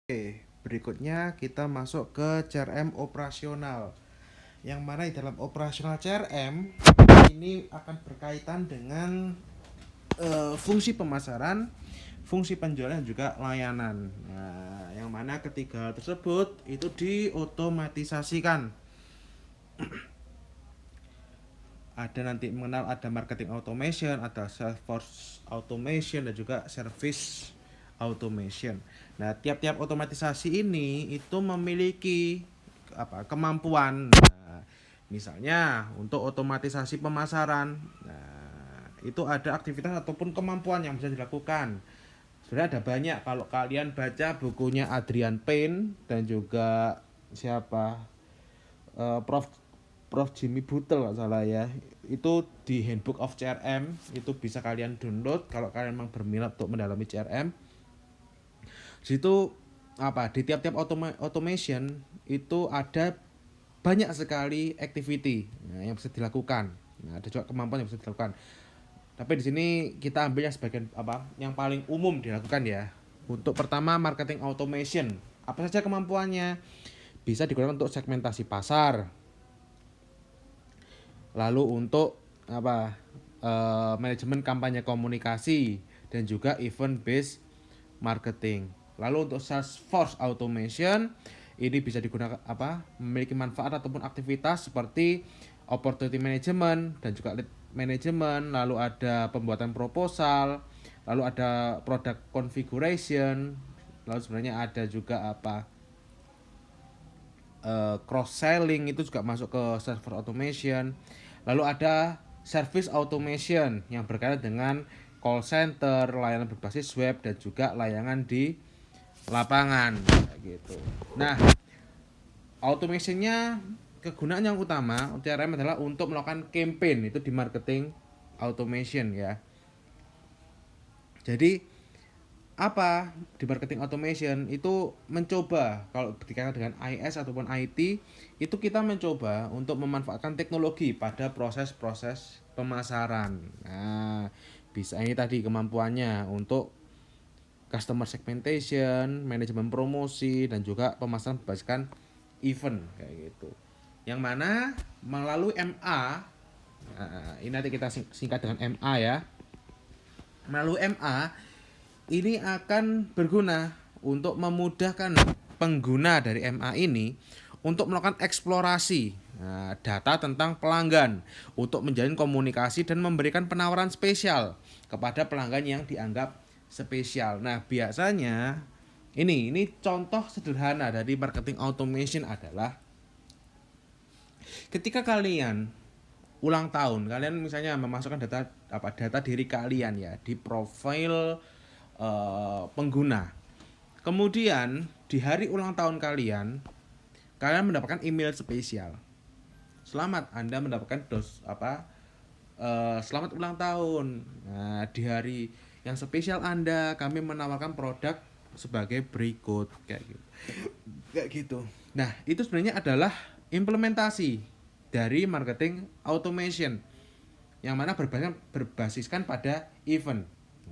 Oke, berikutnya kita masuk ke CRM operasional. Yang mana di dalam operasional CRM ini akan berkaitan dengan fungsi pemasaran, fungsi penjualan dan juga layanan. Nah, yang mana ketiga hal tersebut itu diotomatisasikan. Ada nanti mengenal ada marketing automation, ada Salesforce automation dan juga service automation. Nah, tiap-tiap otomatisasi ini itu memiliki kemampuan. Nah, misalnya untuk otomatisasi pemasaran. Nah, itu ada aktivitas ataupun kemampuan yang bisa dilakukan. Sebenarnya ada banyak kalau kalian baca bukunya Adrian Payne dan juga siapa Prof Prof Jimmy Butler nggak salah ya, itu di Handbook of CRM itu bisa kalian download kalau kalian memang berminat untuk mendalami CRM. Di situ di tiap-tiap automation itu ada banyak sekali activity yang bisa dilakukan. Nah, ada juga kemampuan yang bisa dilakukan. Tapi di sini kita ambil yang sebagian yang paling umum dilakukan ya. Untuk pertama marketing automation. Apa saja kemampuannya? Bisa digunakan untuk segmentasi pasar, lalu untuk manajemen kampanye komunikasi dan juga event based marketing. Lalu untuk Salesforce automation ini bisa digunakan memiliki manfaat ataupun aktivitas seperti opportunity management dan juga lead management, lalu ada pembuatan proposal, lalu ada product configuration, lalu sebenarnya ada juga cross selling itu juga masuk ke server automation. Lalu ada service automation yang berkaitan dengan call center, layanan berbasis web dan juga layanan di lapangan gitu. Nah, automationnya kegunaan yang utama CRM adalah untuk melakukan campaign itu di marketing automation ya. Jadi di marketing automation itu mencoba, kalau berkaitan dengan IS ataupun IT itu kita mencoba untuk memanfaatkan teknologi pada proses-proses pemasaran. Nah, bisa ini tadi kemampuannya untuk customer segmentation, manajemen promosi dan juga pemasaran berdasarkan event kayak gitu. Yang mana melalui MA, ini nanti kita singkat dengan MA ya. Melalui MA ini akan berguna untuk memudahkan pengguna dari MA ini untuk melakukan eksplorasi data tentang pelanggan untuk menjalin komunikasi dan memberikan penawaran spesial kepada pelanggan yang dianggap spesial. Nah, biasanya ini contoh sederhana dari marketing automation adalah ketika kalian ulang tahun, kalian misalnya memasukkan data diri kalian ya di profil pengguna. Kemudian di hari ulang tahun kalian mendapatkan email spesial. Selamat, Anda mendapatkan selamat ulang tahun. Nah, di hari yang spesial Anda, kami menawarkan produk sebagai berikut kayak gitu. Kayak gitu. Nah, itu sebenarnya adalah implementasi dari marketing automation yang mana berbasiskan pada event.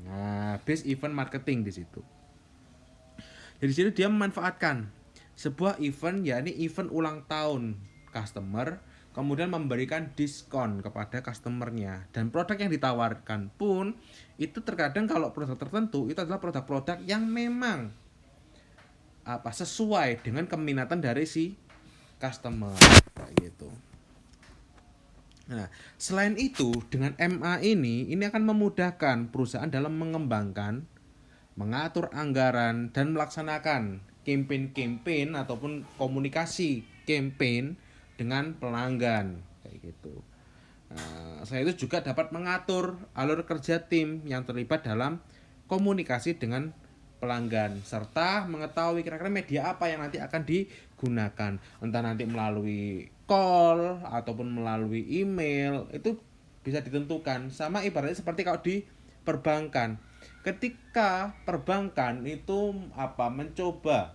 Nah, base event marketing di situ. Jadi sini dia memanfaatkan sebuah event, yakni event ulang tahun customer, kemudian memberikan diskon kepada customernya, dan produk yang ditawarkan pun itu terkadang kalau produk tertentu itu adalah produk-produk yang memang sesuai dengan keminatan dari si customer kayak gitu. Nah, selain itu dengan MA ini akan memudahkan perusahaan dalam mengembangkan, mengatur anggaran dan melaksanakan campaign ataupun komunikasi campaign dengan pelanggan kayak gitu. Nah, selain itu juga dapat mengatur alur kerja tim yang terlibat dalam komunikasi dengan pelanggan serta mengetahui kira-kira media apa yang nanti akan digunakan, entah nanti melalui call ataupun melalui email, itu bisa ditentukan. Sama ibaratnya seperti kalau di perbankan, ketika perbankan itu mencoba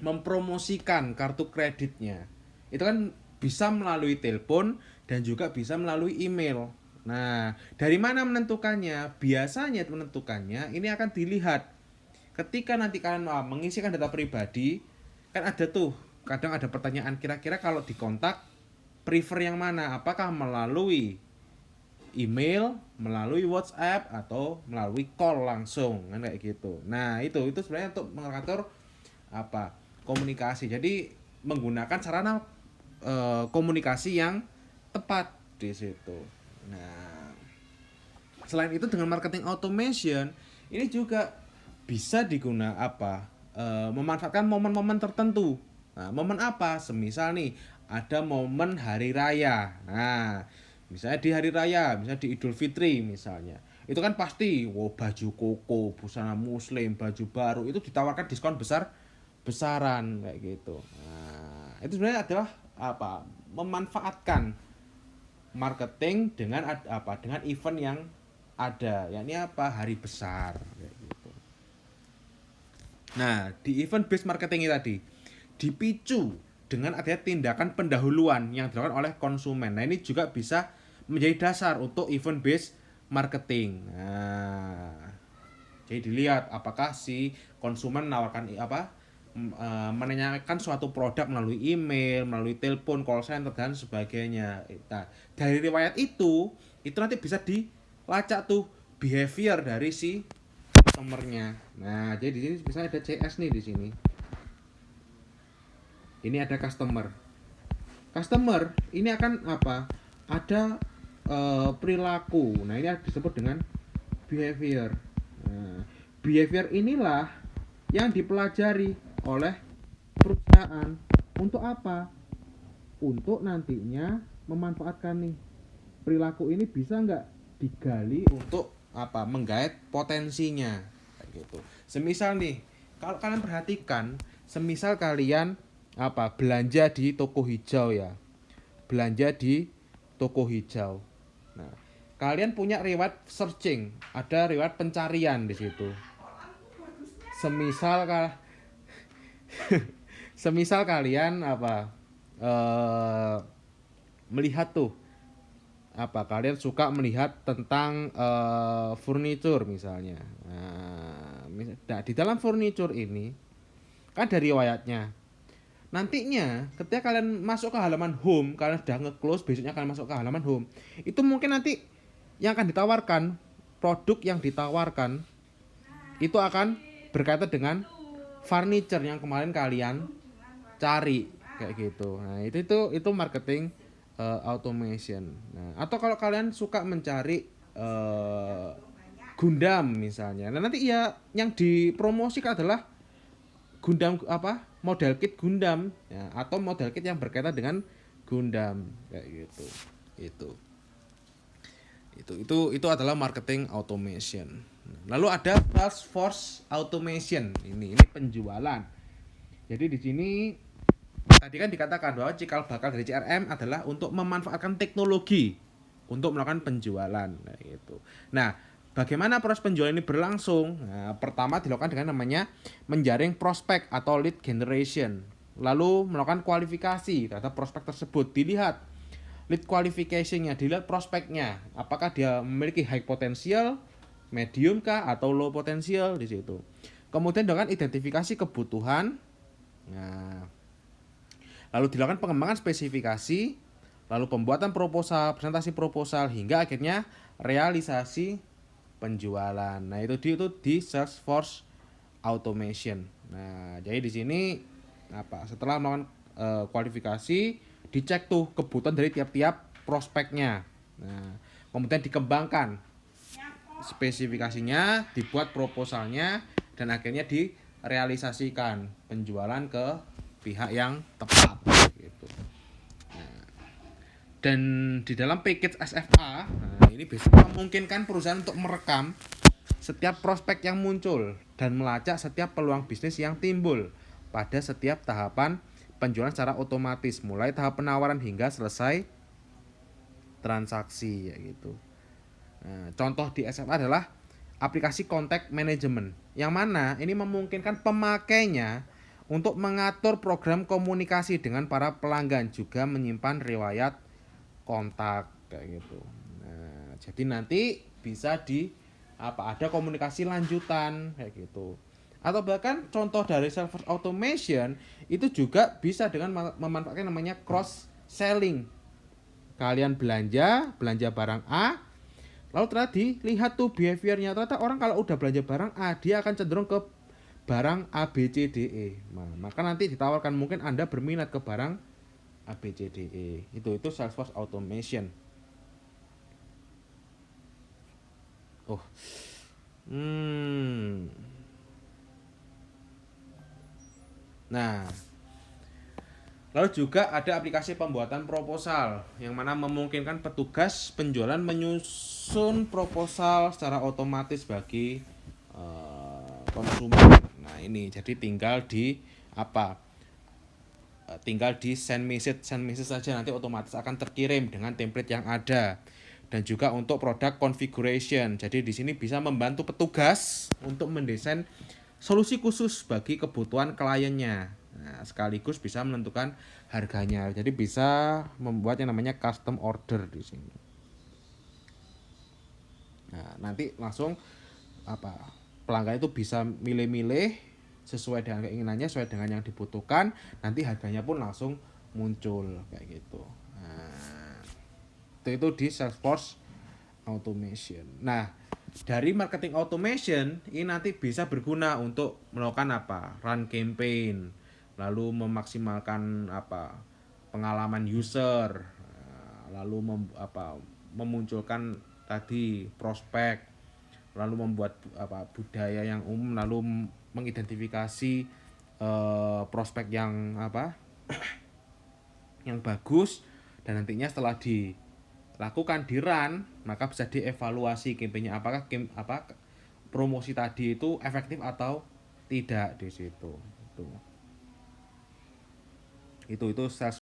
mempromosikan kartu kreditnya, itu kan bisa melalui telepon dan juga bisa melalui email. Nah, dari mana menentukannya? Biasanya menentukannya ini akan dilihat ketika nanti kalian mengisikan data pribadi, kan ada tuh kadang ada pertanyaan, kira-kira kalau dikontak prefer yang mana, apakah melalui email, melalui WhatsApp, atau melalui call langsung, kan kayak gitu. Nah itu sebenarnya untuk mengatur komunikasi. Jadi menggunakan sarana komunikasi yang tepat di situ. Nah, selain itu dengan marketing automation ini juga bisa memanfaatkan momen-momen tertentu. Nah, momen apa? Semisal nih ada momen hari raya. Nah, misalnya di hari raya, misalnya di Idul Fitri misalnya. Itu kan pasti baju koko, busana muslim, baju baru itu ditawarkan diskon besaran kayak gitu. Nah, itu sebenarnya adalah memanfaatkan marketing dengan dengan event yang ada, yakni hari besar kayak gitu. Nah, di event based marketing ini tadi dipicu dengan adanya tindakan pendahuluan yang dilakukan oleh konsumen. Nah, ini juga bisa menjadi dasar untuk event based marketing. Nah, jadi dilihat apakah si konsumen menawarkan menanyakan suatu produk melalui email, melalui telepon, call center dan sebagainya. Nah, dari riwayat itu nanti bisa dilacak tuh behavior dari si customernya. Nah, jadi di sini misalnya ada CS nih di sini. Ini ada customer. Customer ini akan ada perilaku. Nah, ini disebut dengan behavior. Nah, behavior inilah yang dipelajari oleh perusahaan untuk apa? Untuk nantinya memanfaatkan nih perilaku ini bisa nggak digali untuk menggait potensinya kayak gitu. Semisal nih, kalau kalian perhatikan, semisal kalian belanja di toko hijau ya, belanja di toko hijau. Nah, kalian punya riwayat searching, ada riwayat pencarian di situ. Semisal kalian melihat tuh kalian suka melihat tentang furniture misalnya. Nah, di dalam furniture ini kan ada riwayatnya. Nantinya ketika kalian masuk ke halaman home, kalian sudah nge-close, besoknya kalian masuk ke halaman home, itu mungkin nanti yang akan ditawarkan, produk yang ditawarkan itu akan berkaitan dengan furniture yang kemarin kalian cari kayak gitu. Nah, itu marketing automation. Nah, atau kalau kalian suka mencari Gundam misalnya. Nah, nanti ya yang dipromosikan adalah Gundam model kit Gundam ya, atau model kit yang berkaitan dengan Gundam kayak gitu. Itu adalah marketing automation. Lalu ada sales force automation. Ini penjualan. Jadi di sini tadi kan dikatakan bahwa cikal bakal dari CRM adalah untuk memanfaatkan teknologi untuk melakukan penjualan. Nah, bagaimana proses penjualan ini berlangsung? Nah, pertama dilakukan dengan namanya menjaring prospek atau lead generation. Lalu melakukan kualifikasi terhadap prospek tersebut. Dilihat lead qualification-nya, dilihat prospeknya. Apakah dia memiliki high potential, medium kah, atau low potential di situ. Kemudian dengan identifikasi kebutuhan. Nah, lalu dilakukan pengembangan spesifikasi, lalu pembuatan proposal, presentasi proposal, hingga akhirnya realisasi penjualan. Nah, itu di Salesforce automation. Nah, jadi di sini setelah melakukan kualifikasi, dicek tuh kebutuhan dari tiap-tiap prospeknya. Nah, kemudian dikembangkan spesifikasinya, dibuat proposalnya, dan akhirnya direalisasikan penjualan ke pihak yang tepat gitu. Nah, dan di dalam package SFA, ini bisa memungkinkan perusahaan untuk merekam setiap prospek yang muncul dan melacak setiap peluang bisnis yang timbul pada setiap tahapan penjualan secara otomatis, mulai tahap penawaran hingga selesai transaksi ya gitu. Nah, contoh di SFA adalah aplikasi contact management, yang mana ini memungkinkan pemakainya untuk mengatur program komunikasi dengan para pelanggan, juga menyimpan riwayat kontak kayak gitu. Nah, jadi nanti bisa ada komunikasi lanjutan kayak gitu. Atau bahkan contoh dari Salesforce automation itu juga bisa dengan memanfaatkan namanya cross selling. Kalian belanja barang A, lalu ternyata dilihat tuh behaviornya, ternyata orang kalau udah belanja barang A dia akan cenderung ke barang A B C D E. Nah, maka nanti ditawarkan mungkin Anda berminat ke barang A B C D E. Itu Salesforce automation. Oh. Hmm. Nah, lalu juga ada aplikasi pembuatan proposal yang mana memungkinkan petugas penjualan menyusun proposal secara otomatis bagi konsumen. Nah, ini jadi tinggal di apa? Tinggal di send message saja, nanti otomatis akan terkirim dengan template yang ada. Dan juga untuk product configuration. Jadi di sini bisa membantu petugas untuk mendesain solusi khusus bagi kebutuhan kliennya. Nah, sekaligus bisa menentukan harganya. Jadi bisa membuat yang namanya custom order di sini. Nah, nanti langsung pelanggan itu bisa milih-milih sesuai dengan keinginannya, sesuai dengan yang dibutuhkan. Nanti harganya pun langsung muncul kayak gitu. Nah, itu di Salesforce automation. Nah, dari marketing automation ini nanti bisa berguna untuk melakukan run campaign, lalu memaksimalkan pengalaman user, lalu memunculkan tadi prospek, lalu membuat budaya yang umum, lalu mengidentifikasi prospek yang yang bagus, dan nantinya setelah dilakukan di run maka bisa dievaluasi campaignnya, apakah promosi tadi itu efektif atau tidak di situ. Itu sales